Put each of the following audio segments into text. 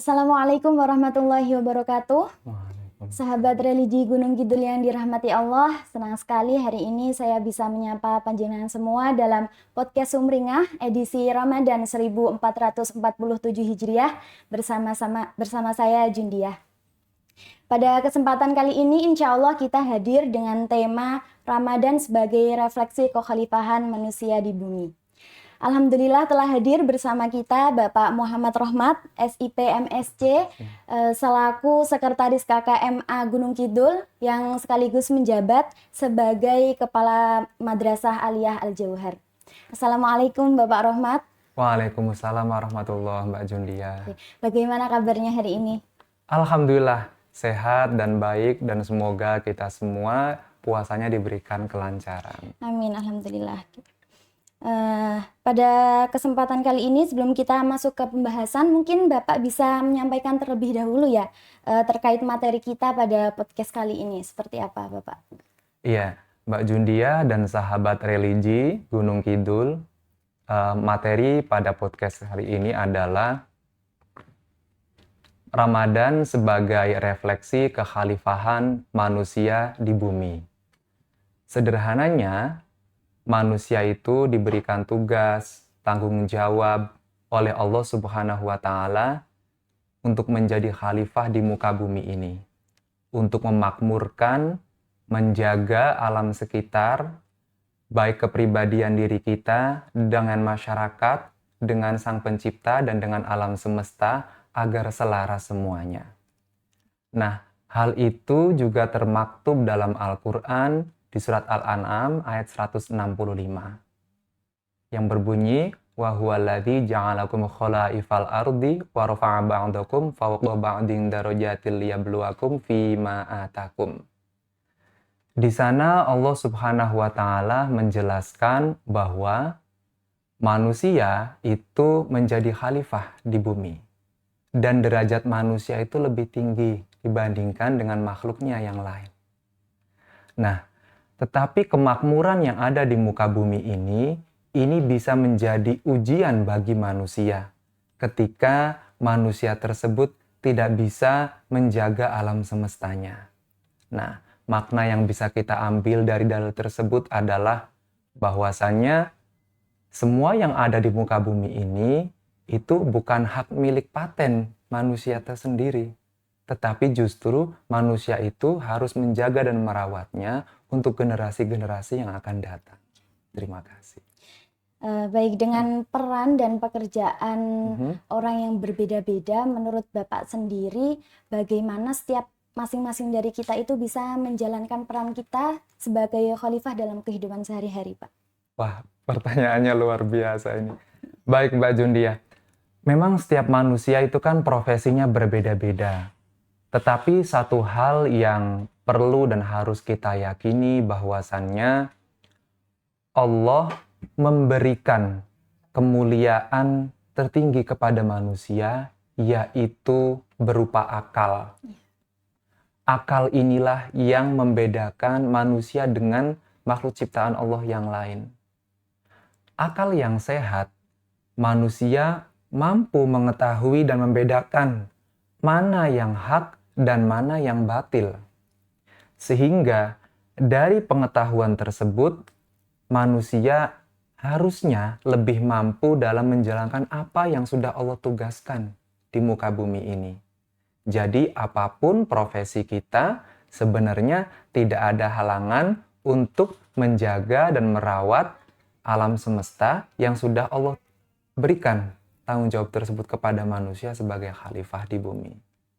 Assalamualaikum warahmatullahi wabarakatuh. Waalaikumsalam. Sahabat religi Gunung Kidul yang dirahmati Allah, senang sekali hari ini saya bisa menyapa panjenengan semua dalam podcast Sumringah edisi Ramadan 1447 Hijriah bersama saya Jundiah. Pada kesempatan kali ini insya Allah kita hadir dengan tema Ramadan sebagai refleksi kekhalifahan manusia di bumi. Alhamdulillah telah hadir bersama kita Bapak Muhammad Rohmat, SIP MSc, selaku Sekretaris KKMA Gunung Kidul yang sekaligus menjabat sebagai Kepala Madrasah Aliyah Al-Jauhar. Assalamualaikum Bapak Rohmat. Waalaikumsalam warahmatullahi Mbak Jundia. Bagaimana kabarnya hari ini? Alhamdulillah sehat dan baik dan semoga kita semua puasanya diberikan kelancaran. Amin, alhamdulillah. Pada kesempatan kali ini sebelum kita masuk ke pembahasan, mungkin Bapak bisa menyampaikan terlebih dahulu ya terkait materi kita pada podcast kali ini. Seperti apa Bapak? Iya, Mbak Jundia dan sahabat religi Gunung Kidul, materi pada podcast hari ini adalah Ramadan sebagai refleksi kekhalifahan manusia di bumi. Sederhananya, manusia itu diberikan tugas, tanggung jawab oleh Allah Subhanahu wa Ta'ala untuk menjadi khalifah di muka bumi ini, untuk memakmurkan, menjaga alam sekitar, baik kepribadian diri kita dengan masyarakat, dengan Sang Pencipta dan dengan alam semesta agar selaras semuanya. Nah, hal itu juga termaktub dalam Al-Quran di surat Al-An'am ayat 165 yang berbunyi wa huwallazi ja'alakum khalaifal ardi wa rafa'a ba'dakum fawqa ba'din darajatil liyabluwakum fima atakum. Di sana Allah Subhanahu wa Ta'ala menjelaskan bahwa manusia itu menjadi khalifah di bumi dan derajat manusia itu lebih tinggi dibandingkan dengan makhluknya yang lain. Nah, tetapi kemakmuran yang ada di muka bumi ini bisa menjadi ujian bagi manusia ketika manusia tersebut tidak bisa menjaga alam semestanya. Nah, makna yang bisa kita ambil dari dalil tersebut adalah bahwasannya semua yang ada di muka bumi ini itu bukan hak milik paten manusia tersendiri. Tetapi justru manusia itu harus menjaga dan merawatnya untuk generasi-generasi yang akan datang. Terima kasih. Baik, dengan peran dan pekerjaan orang yang berbeda-beda, menurut Bapak sendiri, bagaimana setiap masing-masing dari kita itu bisa menjalankan peran kita sebagai khalifah dalam kehidupan sehari-hari, Pak? Wah, pertanyaannya luar biasa ini. Baik, Mbak Jundia. Memang setiap manusia itu kan profesinya berbeda-beda. Tetapi satu hal yang perlu dan harus kita yakini bahwasannya Allah memberikan kemuliaan tertinggi kepada manusia, yaitu berupa akal. Akal inilah yang membedakan manusia dengan makhluk ciptaan Allah yang lain. Akal yang sehat, manusia mampu mengetahui dan membedakan mana yang hak dan mana yang batil. Sehingga dari pengetahuan tersebut, manusia harusnya lebih mampu dalam menjalankan apa yang sudah Allah tugaskan di muka bumi ini. Jadi apapun profesi kita, sebenarnya tidak ada halangan untuk menjaga dan merawat alam semesta yang sudah Allah berikan tanggung jawab tersebut kepada manusia sebagai khalifah di bumi.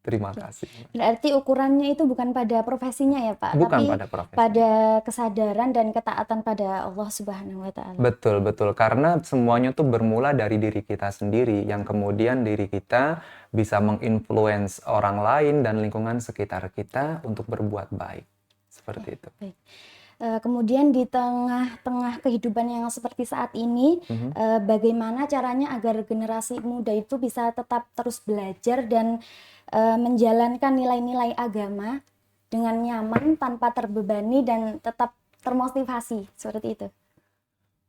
Terima kasih. Berarti ukurannya itu bukan pada profesinya ya Pak, bukan tapi pada profesi. pada kesadaran dan ketaatan pada Allah Subhanahu wa Ta'ala. Betul, karena semuanya tuh bermula dari diri kita sendiri, yang kemudian diri kita bisa menginfluence orang lain dan lingkungan sekitar kita untuk berbuat baik. Seperti itu. Baik. Kemudian di tengah-tengah kehidupan yang seperti saat ini, bagaimana caranya agar generasi muda itu bisa tetap terus belajar dan menjalankan nilai-nilai agama dengan nyaman tanpa terbebani dan tetap termotivasi, seperti itu.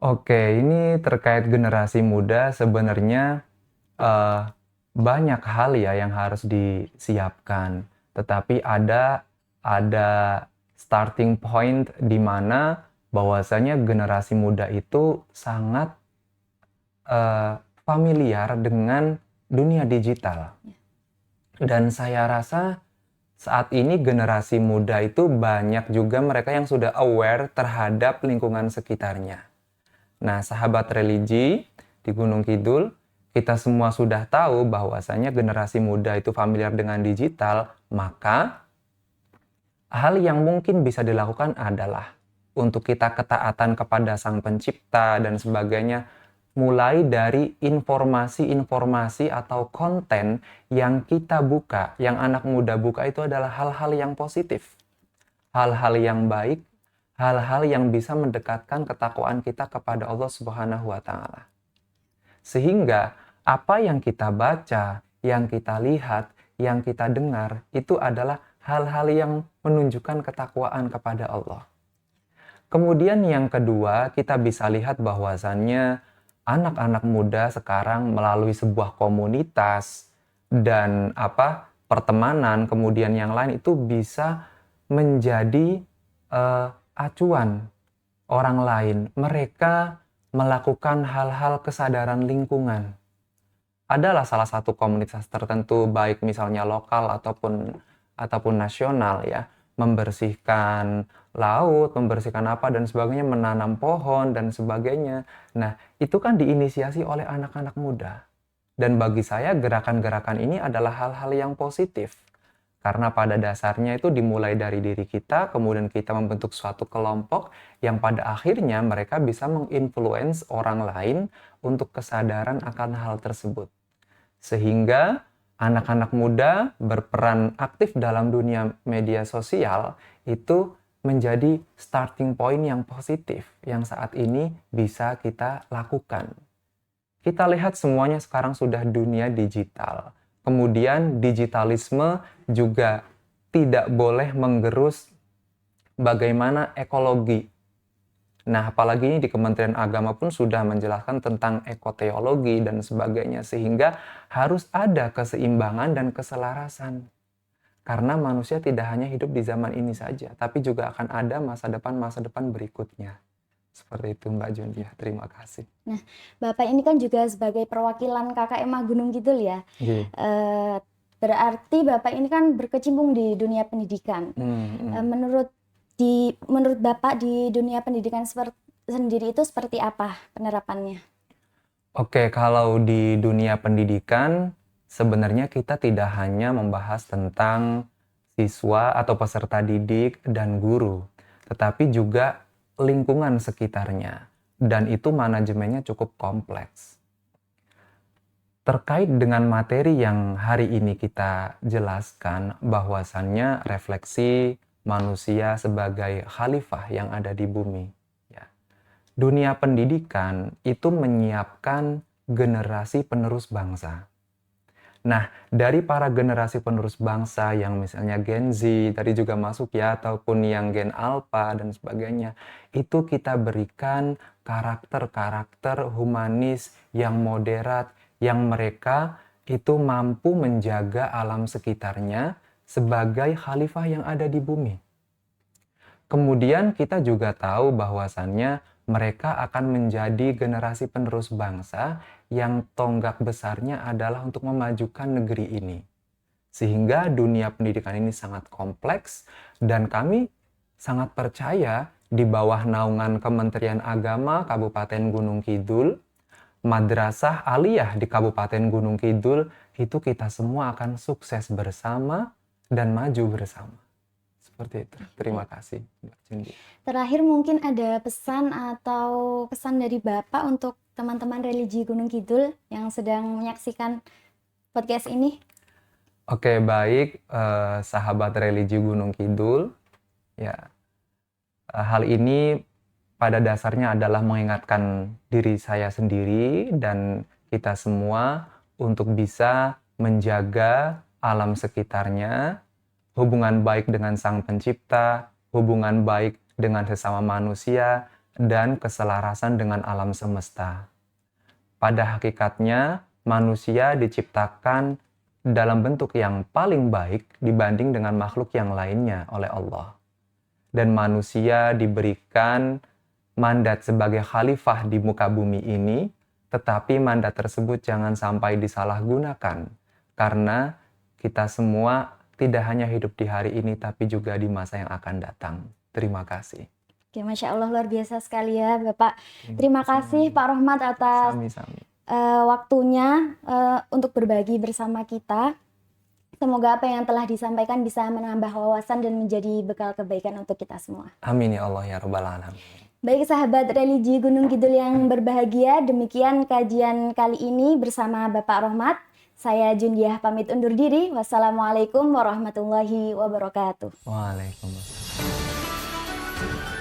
Oke, ini terkait generasi muda sebenarnya banyak hal ya yang harus disiapkan. Tetapi ada starting point di mana bahwasanya generasi muda itu sangat familiar dengan dunia digital. Dan saya rasa saat ini generasi muda itu banyak juga mereka yang sudah aware terhadap lingkungan sekitarnya. Nah, sahabat religi di Gunung Kidul, kita semua sudah tahu bahwasanya generasi muda itu familiar dengan digital, maka hal yang mungkin bisa dilakukan adalah untuk kita ketaatan kepada Sang Pencipta dan sebagainya, mulai dari informasi-informasi atau konten yang kita buka, yang anak muda buka itu adalah hal-hal yang positif, hal-hal yang baik, hal-hal yang bisa mendekatkan ketakwaan kita kepada Allah Subhanahu wa Ta'ala. Sehingga apa yang kita baca, yang kita lihat, yang kita dengar, itu adalah hal-hal yang menunjukkan ketakwaan kepada Allah. Kemudian yang kedua, kita bisa lihat bahwasannya anak-anak muda sekarang melalui sebuah komunitas dan pertemanan, kemudian yang lain itu bisa menjadi acuan orang lain. Mereka melakukan hal-hal kesadaran lingkungan. Adalah salah satu komunitas tertentu, baik misalnya lokal ataupun nasional ya, membersihkan laut, membersihkan apa dan sebagainya, menanam pohon dan sebagainya. Nah, itu kan diinisiasi oleh anak-anak muda. Dan bagi saya gerakan-gerakan ini adalah hal-hal yang positif. Karena pada dasarnya itu dimulai dari diri kita, kemudian kita membentuk suatu kelompok yang pada akhirnya mereka bisa menginfluence orang lain untuk kesadaran akan hal tersebut. Sehingga anak-anak muda berperan aktif dalam dunia media sosial itu menjadi starting point yang positif yang saat ini bisa kita lakukan. Kita lihat semuanya sekarang sudah dunia digital. Kemudian digitalisme juga tidak boleh menggerus bagaimana ekologi. Nah, apalagi ini di Kementerian Agama pun sudah menjelaskan tentang ekoteologi dan sebagainya, sehingga harus ada keseimbangan dan keselarasan. Karena manusia tidak hanya hidup di zaman ini saja, tapi juga akan ada masa depan berikutnya. Seperti itu Mbak Jundia, terima kasih. Nah, Bapak ini kan juga sebagai perwakilan KKMA Gunung Kidul ya. Berarti Bapak ini kan berkecimpung di dunia pendidikan. Menurut Bapak di dunia pendidikan sendiri itu seperti apa penerapannya? Oke, kalau di dunia pendidikan sebenarnya kita tidak hanya membahas tentang siswa atau peserta didik dan guru, tetapi juga lingkungan sekitarnya, dan itu manajemennya cukup kompleks. Terkait dengan materi yang hari ini kita jelaskan, bahwasannya refleksi manusia sebagai khalifah yang ada di bumi. Ya. Dunia pendidikan itu menyiapkan generasi penerus bangsa. Nah, dari para generasi penerus bangsa yang misalnya Gen Z, tadi juga masuk ya, ataupun yang Gen Alpha dan sebagainya, itu kita berikan karakter-karakter humanis yang moderat, yang mereka itu mampu menjaga alam sekitarnya sebagai khalifah yang ada di bumi. Kemudian kita juga tahu bahwasannya mereka akan menjadi generasi penerus bangsa yang tonggak besarnya adalah untuk memajukan negeri ini. Sehingga dunia pendidikan ini sangat kompleks dan kami sangat percaya di bawah naungan Kementerian Agama Kabupaten Gunung Kidul, Madrasah Aliyah di Kabupaten Gunung Kidul, itu kita semua akan sukses bersama dan maju bersama. Seperti itu. Terima kasih, Mbak Cindy. Terakhir mungkin ada pesan atau kesan dari Bapak untuk teman-teman religi Gunung Kidul yang sedang menyaksikan podcast ini. Oke, baik, sahabat religi Gunung Kidul. Ya, hal ini pada dasarnya adalah mengingatkan diri saya sendiri dan kita semua untuk bisa menjaga alam sekitarnya, hubungan baik dengan Sang Pencipta, hubungan baik dengan sesama manusia, dan keselarasan dengan alam semesta. Pada hakikatnya, manusia diciptakan dalam bentuk yang paling baik dibanding dengan makhluk yang lainnya oleh Allah. Dan manusia diberikan mandat sebagai khalifah di muka bumi ini, tetapi mandat tersebut jangan sampai disalahgunakan. Karena kita semua tidak hanya hidup di hari ini, tapi juga di masa yang akan datang. Terima kasih. Oke, Masya Allah, luar biasa sekali ya Bapak. Terima kasih Pak Rohmat atas Sami-sami. waktunya untuk berbagi bersama kita. Semoga apa yang telah disampaikan bisa menambah wawasan dan menjadi bekal kebaikan untuk kita semua. Amin ya Allah ya Rabbal Alamin. Baik sahabat religi Gunung Kidul yang berbahagia, demikian kajian kali ini bersama Bapak Rohmat. Saya Jundiah pamit undur diri. Wassalamualaikum warahmatullahi wabarakatuh. Waalaikumsalam.